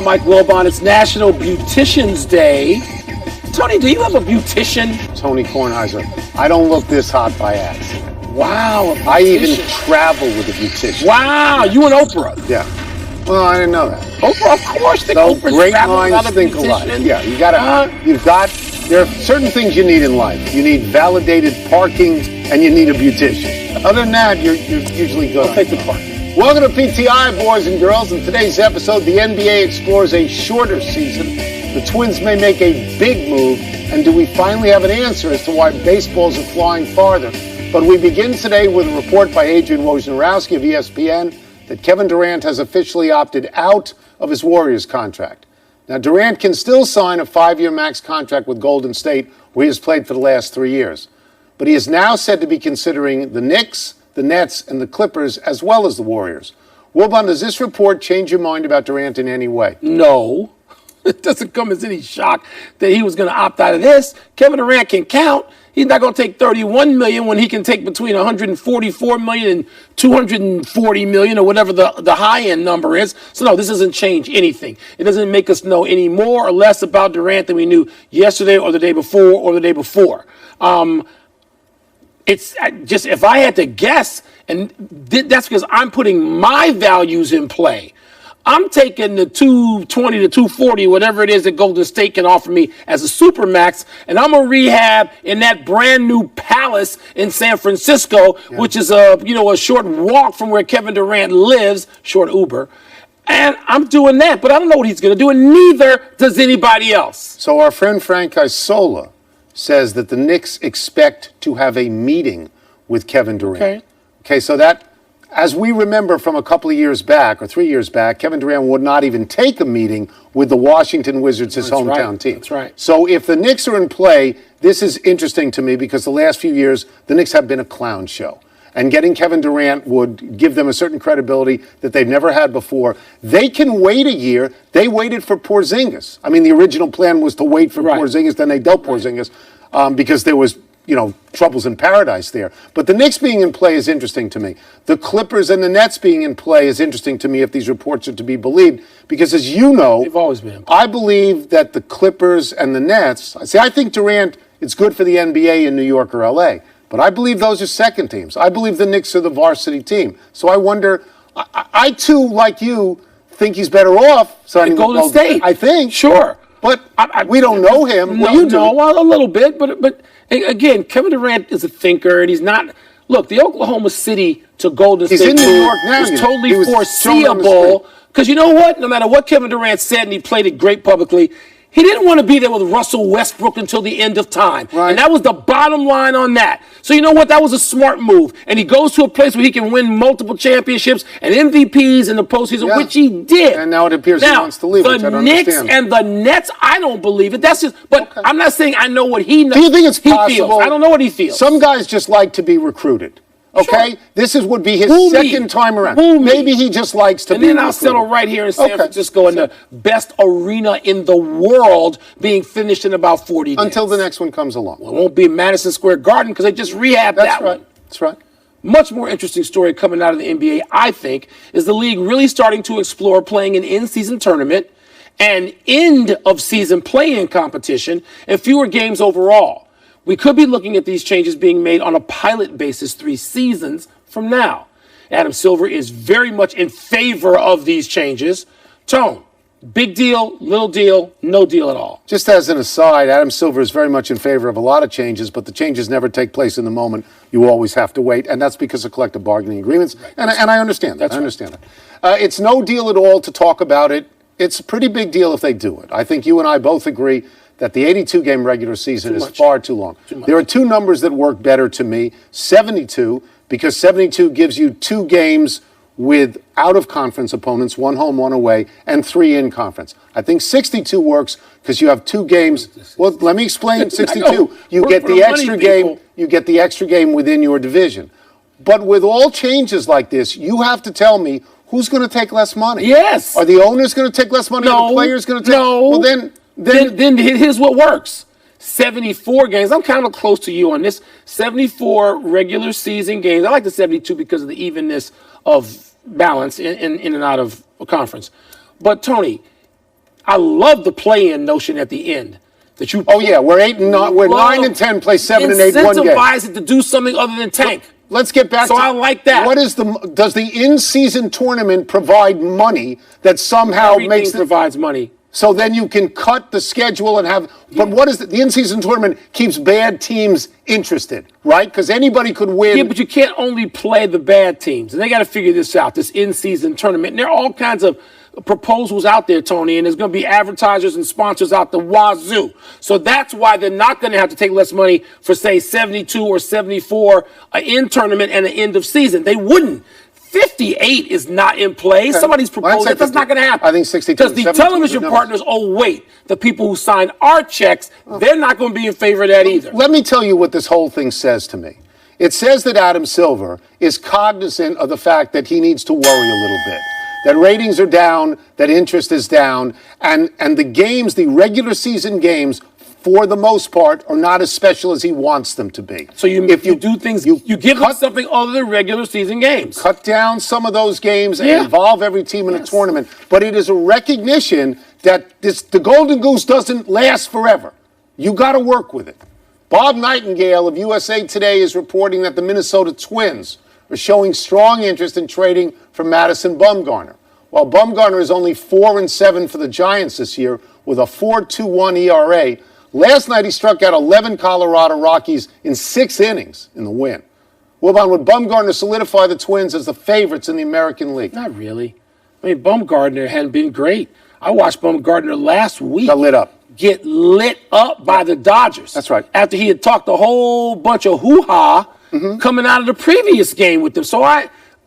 Mike Wilbon, it's National Beautician's Day. Tony, do you have a beautician? Tony Kornheiser. I don't look this hot by accident. Wow. I even travel with a beautician. Wow, you and Oprah. Yeah. Well, I didn't know that. Oprah, of course. So Oprah's great traveling minds think alike. Yeah, there are certain things you need in life. You need validated parking and you need a beautician. Other than that, you're usually good. I'll take the park. Welcome to PTI, boys and girls. In today's episode, the NBA explores a shorter season. The Twins may make a big move. And do we finally have an answer as to why baseballs are flying farther? But we begin today with a report by Adrian Wojnarowski of ESPN that Kevin Durant has officially opted out of his Warriors contract. Now, Durant can still sign a 5-year max contract with Golden State, where he has played for the last 3 years. But he is now said to be considering the Knicks, the Nets, and the Clippers, as well as the Warriors. Wilbon, does this report change your mind about Durant in any way? No. It doesn't come as any shock that he was going to opt out of this. Kevin Durant can count. He's not going to take $31 million when he can take between $144 million and $240 million or whatever the high-end number is. So, no, this doesn't change anything. It doesn't make us know any more or less about Durant than we knew yesterday or the day before or the day before. It's just, if I had to guess, and that's because I'm putting my values in play. I'm taking the 220 to 240, whatever it is that Golden State can offer me as a supermax, and I'm gonna rehab in that brand new palace in San Francisco, which is a short walk from where Kevin Durant lives, short Uber. And I'm doing that, but I don't know what he's gonna do, and neither does anybody else. So our friend Frank Isola says that the Knicks expect to have a meeting with Kevin Durant. Okay, so that, as we remember from a couple of years back, or 3 years back, Kevin Durant would not even take a meeting with the Washington Wizards, his hometown team. That's right. So if the Knicks are in play, this is interesting to me because the last few years, the Knicks have been a clown show. And getting Kevin Durant would give them a certain credibility that they've never had before. They can wait a year. They waited for Porzingis. I mean, the original plan was to wait for Porzingis, then they dealt Porzingis because there was troubles in paradise there. But the Knicks being in play is interesting to me. The Clippers and the Nets being in play is interesting to me if these reports are to be believed. Because as you know, they've always been in play. I believe that the Clippers and the Nets, I think Durant, it's good for the NBA in New York or LA. But I believe those are second teams. I believe the Knicks are the varsity team. So I wonder, I too, like you, think he's better off signing with Golden State. I think. Sure. But we don't know him. No, you do. Well, a little bit. But again, Kevin Durant is a thinker, and he's not. Look, the Oklahoma City to Golden State in New York now, was totally foreseeable. Because you know what? No matter what Kevin Durant said, and he played it great publicly, he didn't want to be there with Russell Westbrook until the end of time. Right. And that was the bottom line on that. So you know what? That was a smart move. And he goes to a place where he can win multiple championships and MVPs in the postseason, which he did. And now it appears he wants to leave, which I don't Knicks understand. and the Nets, I don't believe it. That's just, but I'm not saying I know what he knows. Do you think it's possible? Feels. I don't know what he feels. Some guys just like to be recruited. Okay? Sure. This would be his second time around. Maybe he just likes to be recruited. And then I'll settle right here in San Francisco in the best arena in the world being finished in about 40 days. Until the next one comes along. Well, it won't be Madison Square Garden because they just rehabbed that one. That's right. Much more interesting story coming out of the NBA, I think, is the league really starting to explore playing an in-season tournament and end-of-season play-in competition and fewer games overall. We could be looking at these changes being made on a pilot basis 3 seasons from now. Adam Silver is very much in favor of these changes. Tone, big deal, little deal, no deal at all. Just as an aside, Adam Silver is very much in favor of a lot of changes, but the changes never take place in the moment. You always have to wait, and that's because of collective bargaining agreements. Right. And I understand that. I understand that. It's no deal at all to talk about it. It's a pretty big deal if they do it. I think you and I both agree that the 82-game regular season is far too long. There are 2 numbers that work better to me. 72, because 72 gives you 2 games with out-of-conference opponents, 1 home, 1 away, and 3 in conference. I think 62 works because you have 2 games. Well, let me explain 62. You get the extra game. You get the extra game within your division. But with all changes like this, you have to tell me who's going to take less money. Yes. Are the owners going to take less money? No. Are the players going to take? No. Well, then here's what works. 74 games. I'm kind of close to you on this. 74 regular season games. I like the 72 because of the evenness of balance in and out of a conference. But, Tony, I love the play-in notion at the end. That you. Oh yeah, we're 9 and 10, play 7 and 8 one game. Incentivize it to do something other than tank. Let's get back to. So I like that. Does the in-season tournament provide money that somehow Everything provides money? So then you can cut the schedule and have. But what is the in-season tournament keeps bad teams interested, right? Because anybody could win. Yeah, but you can't only play the bad teams, and they got to figure this out. This in-season tournament, and there are all kinds of proposals out there, Tony, and there's going to be advertisers and sponsors out the wazoo. So that's why they're not going to have to take less money for, say, 72 or 74 in tournament and an end of season. They wouldn't. 58 is not in play. Okay. Somebody's proposed that. That's not going to happen. I think 62. Because the television partners, the people who sign our checks, they're not going to be in favor of that either. Let me tell you what this whole thing says to me. It says that Adam Silver is cognizant of the fact that he needs to worry a little bit. That ratings are down, that interest is down, and the games, the regular season games, for the most part, are not as special as he wants them to be. So if you do things, you give up something other than regular season games. Cut down some of those games and involve every team in a tournament. But it is a recognition that the Golden Goose doesn't last forever. You got to work with it. Bob Nightingale of USA Today is reporting that the Minnesota Twins are showing strong interest in trading for Madison Bumgarner. While Bumgarner is only 4-7 for the Giants this year with a 4.21 ERA, last night he struck out 11 Colorado Rockies in 6 innings in the win. Wilbon, would Bumgarner solidify the Twins as the favorites in the American League? Not really. I mean, Bumgarner hadn't been great. I watched Bumgarner last week. Got lit up. Get lit up by the Dodgers. That's right. After he had talked a whole bunch of hoo-ha coming out of the previous game with them. So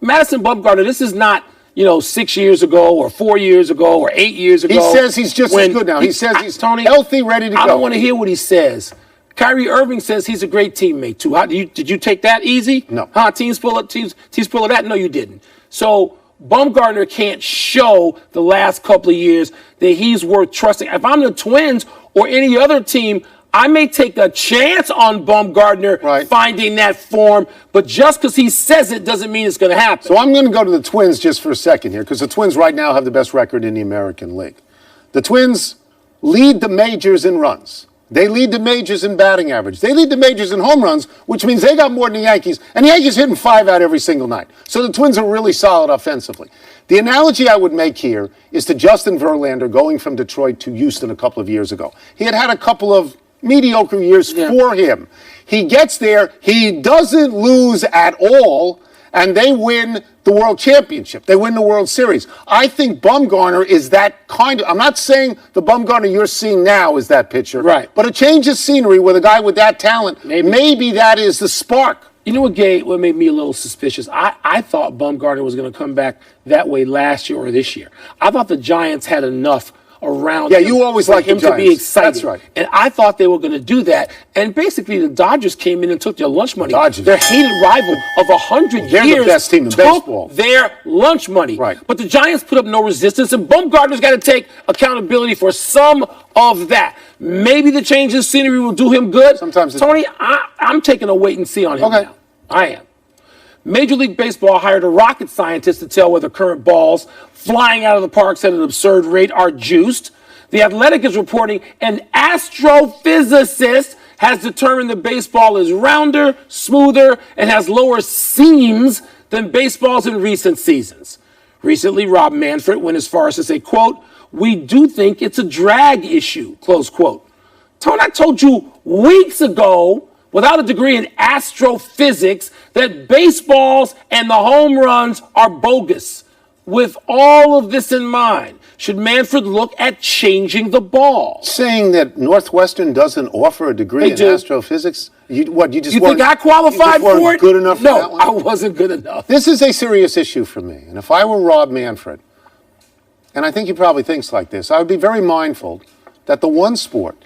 Madison Bumgarner, this is not, 6 years ago or 4 years ago or 8 years ago. He says he's just as good now. He says he's healthy, ready to go. I don't want to hear what he says. Kyrie Irving says he's a great teammate, too. Did you take that easy? No. Teams full of that? No, you didn't. So Bumgarner can't show the last couple of years that he's worth trusting. If I'm the Twins or any other team, I may take a chance on Bumgarner finding that form, but just because he says it doesn't mean it's going to happen. So I'm going to go to the Twins just for a second here, because the Twins right now have the best record in the American League. The Twins lead the majors in runs. They lead the majors in batting average. They lead the majors in home runs, which means they got more than the Yankees. And the Yankees hitting 5 out every single night. So the Twins are really solid offensively. The analogy I would make here is to Justin Verlander going from Detroit to Houston a couple of years ago. He had a couple of mediocre years for him. He gets there, he doesn't lose at all, and they win the World Championship. They win the World Series. I think Bumgarner is that kind of, I'm not saying the Bumgarner you're seeing now is that pitcher, but a change of scenery with a guy with that talent, maybe that is the spark. You know what made me a little suspicious? I thought Bumgarner was going to come back that way last year or this year. I thought the Giants had enough around him. You always like him to be excited. That's right. And I thought they were going to do that. And basically, the Dodgers came in and took their lunch money. Dodgers. Their hated rival of 100 years. They're the best team in baseball. Their lunch money. Right. But the Giants put up no resistance, and Bumgarner's got to take accountability for some of that. Maybe the change in scenery will do him good. Sometimes, Tony, I'm taking a wait and see on him now. I am. Major League Baseball hired a rocket scientist to tell whether current balls flying out of the parks at an absurd rate are juiced. The Athletic is reporting an astrophysicist has determined that baseball is rounder, smoother, and has lower seams than baseballs in recent seasons. Recently, Rob Manfred went as far as to say, quote, "We do think it's a drag issue," close quote. Tony, I told you weeks ago, without a degree in astrophysics, that baseballs and the home runs are bogus. With all of this in mind, should Manfred look at changing the ball? Saying that Northwestern doesn't offer a degree in astrophysics? You think I qualified for it? Good enough for that one? I wasn't good enough. This is a serious issue for me. And if I were Rob Manfred, and I think he probably thinks like this, I would be very mindful that the one sport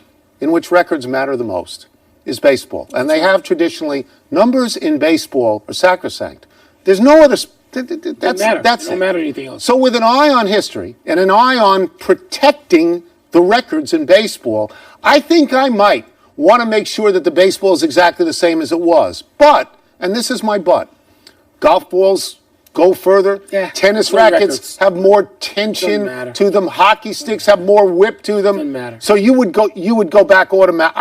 in which records matter the most is baseball. And they have traditionally, numbers in baseball are sacrosanct. There's no other sport. Doesn't matter anything else. So with an eye on history and an eye on protecting the records in baseball, I think I might want to make sure that the baseball is exactly the same as it was. But, and this is my but, golf balls go further. Yeah, Tennis no rackets records. have more tension to them. Hockey sticks have more whip to them. Doesn't matter. So you would go back automatic.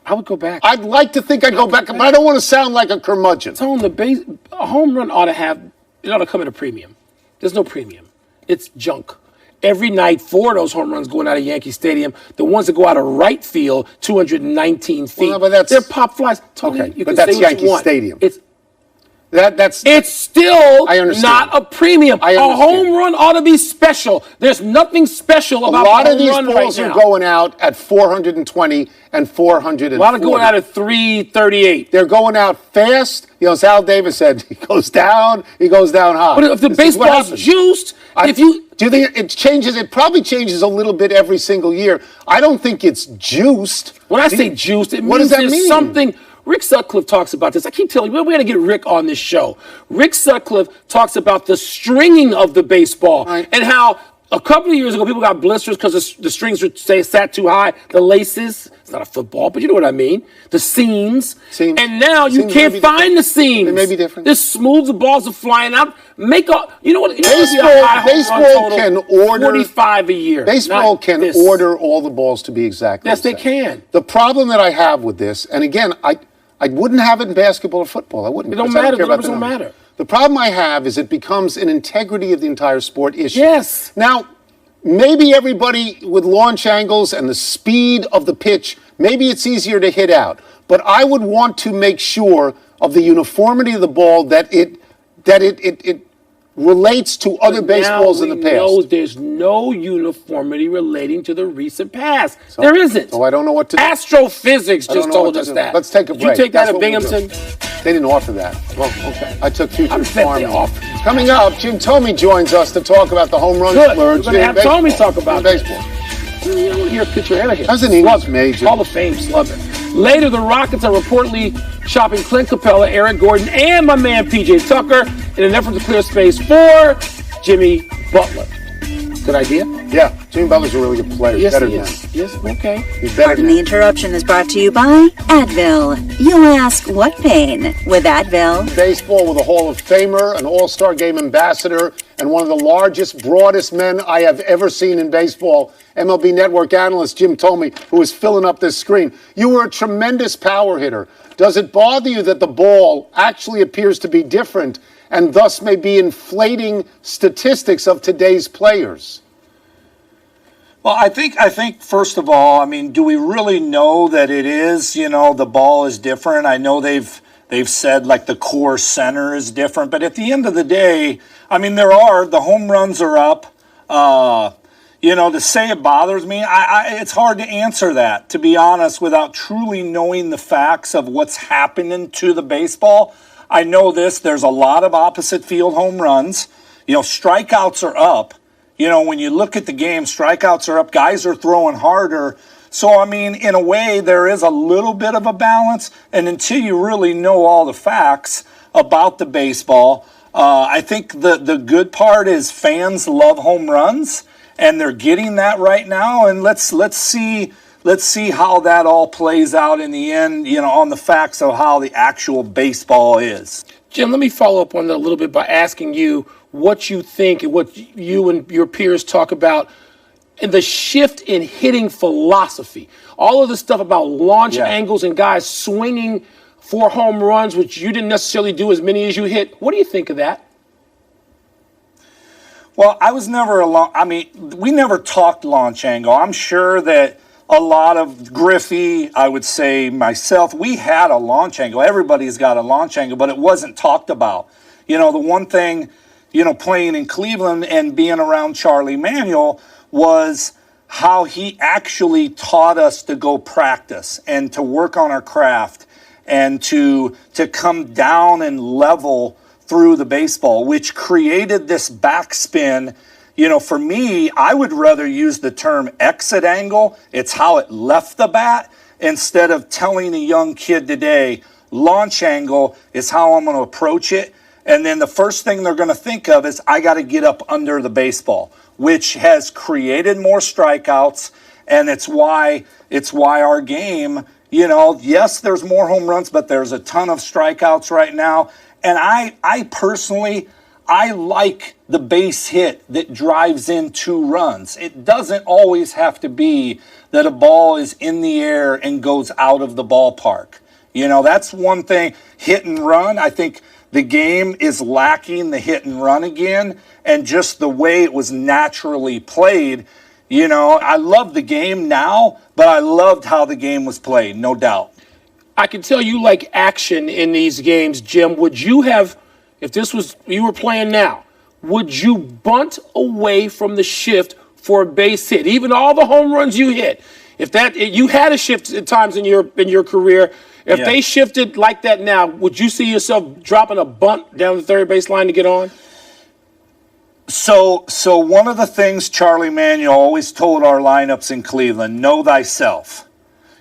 I would go back. I'd like to think I'd go back, but I don't want to sound like a curmudgeon. Tone, a home run ought to come at a premium. There's no premium. It's junk. Every night, 4 of those home runs going out of Yankee Stadium. The ones that go out of right field, 219 feet. Well, but they're pop flies. Tony, okay, you but can that's say what Yankee you want. Stadium. It's still I understand. not a premium. I A understand. home run ought to be special. There's nothing special A about lot the of home these run balls right are now. going out at 420 and 440. A lot of going out at 338. They're going out fast. You know, as Al Davis said, he goes down high. But if the This is what baseball's happens. juiced, Do you think it changes? It probably changes a little bit every single year. I don't think it's juiced. when I say juiced, it What means does that there's mean? something. Rick Sutcliffe talks about this. I keep telling you, we're going to get Rick on this show. Rick Sutcliffe talks about the stringing of the baseball Right. and how a couple of years ago people got blisters because the strings were sat too high. The laces, it's not a football, but you know what I mean. The seams. And now you Seams can't may be find different. the seams. They may be different. This smooth, the balls are flying out. You know what? Baseball can order 45 a year. Baseball not can this. order all the balls to be exactly Yes, the they same. can. The problem that I have with this, and again, I wouldn't have it in basketball or football. I wouldn't. It don't because I matter. care The about numbers don't matter. The problem I have is it becomes an integrity of the entire sport issue. Yes. Now, maybe everybody with launch angles and the speed of the pitch, maybe it's easier to hit out. But I would want to make sure of the uniformity of the ball that it relates to other baseballs in the past. Now there's no uniformity relating to the recent past. There isn't. So I don't know what to do. Astrophysics I don't just know what told to us do. that. Let's take a break. Did you take that That's at what we'll do. Binghamton? They didn't offer that. Well, okay. I took futures I bet they farming. offered. Coming up, Jim Tomey joins us to talk about the home run Good. splurge We're going to have baseball. Tommy talk about that. baseball. Here, get your head of here. That's an English major. Hall of Fame slugger. Later, the Rockets are reportedly shopping Clint Capella, Eric Gordon, and my man P.J. Tucker in an effort to clear space for Jimmy Butler. Good idea? Yeah, Jimmy Butler's a really good player. Yes, better he than is. that. Yes, okay. He's better Pardon than the interruption is brought to you by Advil. You ask, what pain? With Advil. baseball with a Hall of Famer, an All-Star Game ambassador, and one of the largest, broadest men I have ever seen in baseball, MLB Network analyst Jim Tomey, who is filling up this screen. You were a tremendous power hitter. Does it bother you that the ball actually appears to be different and thus may be inflating statistics of today's players? Well, I think first of all, I mean, do we really know that it is, the ball is different? I know they've said like the core center is different, but at the end of the day, I mean, the home runs are up. To say it bothers me, it's hard to answer that, to be honest, without truly knowing the facts of what's happening to the baseball. I know there's a lot of opposite field home runs. Strikeouts are up. When you look at the game, strikeouts are up. Guys are throwing harder. So, I mean, in a way, there is a little bit of a balance. And until you really know all the facts about the baseball, I think the good part is fans love home runs, and they're getting that right now. And let's see how that all plays out in the end, on the facts of how the actual baseball is. Jim, let me follow up on that a little bit by asking you what you think and what you and your peers talk about in the shift in hitting philosophy. All of the stuff about launch angles and guys swinging for home runs, which you didn't necessarily do as many as you hit. What do you think of that? Well, we never talked launch angle. I'm sure that a lot of Griffey, I would say myself, we had a launch angle. Everybody's got a launch angle, but it wasn't talked about. The one thing, playing in Cleveland and being around Charlie Manuel was how he actually taught us to go practice and to work on our craft and to come down and level through the baseball, which created this backspin. For me, I would rather use the term exit angle. It's how it left the bat, instead of telling a young kid today, launch angle is how I'm going to approach it. And then the first thing they're going to think of is, I got to get up under the baseball, which has created more strikeouts. And it's why our game, yes, there's more home runs, but there's a ton of strikeouts right now. And I personally, I like the base hit that drives in 2 runs. It doesn't always have to be that a ball is in the air and goes out of the ballpark. You know, that's one thing. Hit and run, I think the game is lacking the hit and run again, and just the way it was naturally played. You know, I love the game now, but I loved how the game was played, no doubt. I can tell you like action in these games, Jim. Would you have, if this was you were playing now, would you bunt away from the shift for a base hit? Even all the home runs you hit, if that you had a shift at times in your career, if they shifted like that now, would you see yourself dropping a bunt down the third base line to get on? So one of the things Charlie Manuel always told our lineups in Cleveland: know thyself.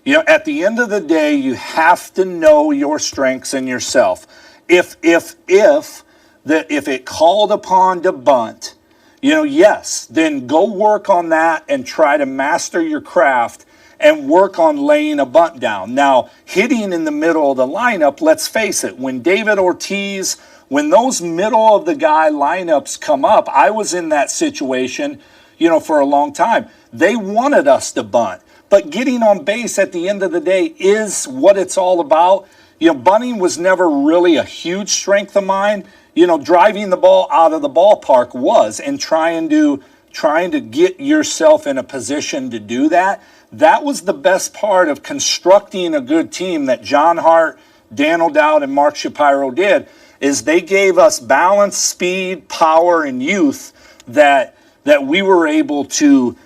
You know, at the end of the day, you have to know your strengths and yourself. If it called upon to bunt, you know, yes, then go work on that and try to master your craft and work on laying a bunt down. Now, hitting in the middle of the lineup, let's face it, when David Ortiz, when those middle of the guy lineups come up, I was in that situation, you know, for a long time. They wanted us to bunt. But getting on base at the end of the day is what it's all about. You know, bunting was never really a huge strength of mine. You know, driving the ball out of the ballpark was, and trying to get yourself in a position to do that. That was the best part of constructing a good team that John Hart, Dan O'Dowd, and Mark Shapiro did, is they gave us balance, speed, power, and youth that we were able to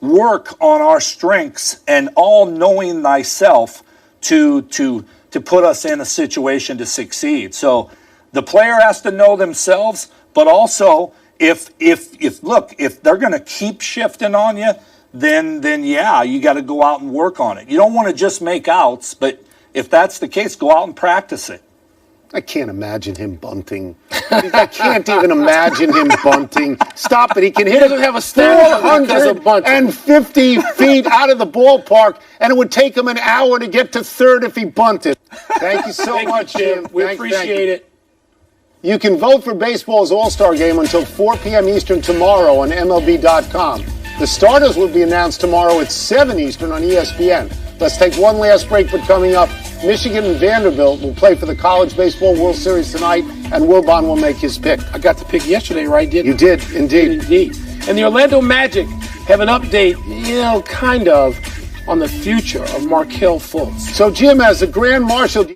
work on our strengths, and all knowing thyself to put us in a situation to succeed. So the player has to know themselves, but also if they're going to keep shifting on you, then yeah, you got to go out and work on it. You don't want to just make outs, but if that's the case, go out and practice it. I can't imagine him bunting. I can't even imagine him bunting. Stop it. He can hit doesn't have a stamina because of bunting. 450 feet out of the ballpark, and it would take him an hour to get to third if he bunted. Thank you so much, Jim. We appreciate it. You can vote for baseball's All-Star Game until 4 p.m. Eastern tomorrow on MLB.com. The starters will be announced tomorrow at 7 Eastern on ESPN. Let's take one last break, but coming up, Michigan and Vanderbilt will play for the College Baseball World Series tonight, and Wilbon will make his pick. I got the pick yesterday, right? You did, indeed. Indeed. And the Orlando Magic have an update, kind of, on the future of Markelle Fultz. So, Jim, as the Grand Marshal...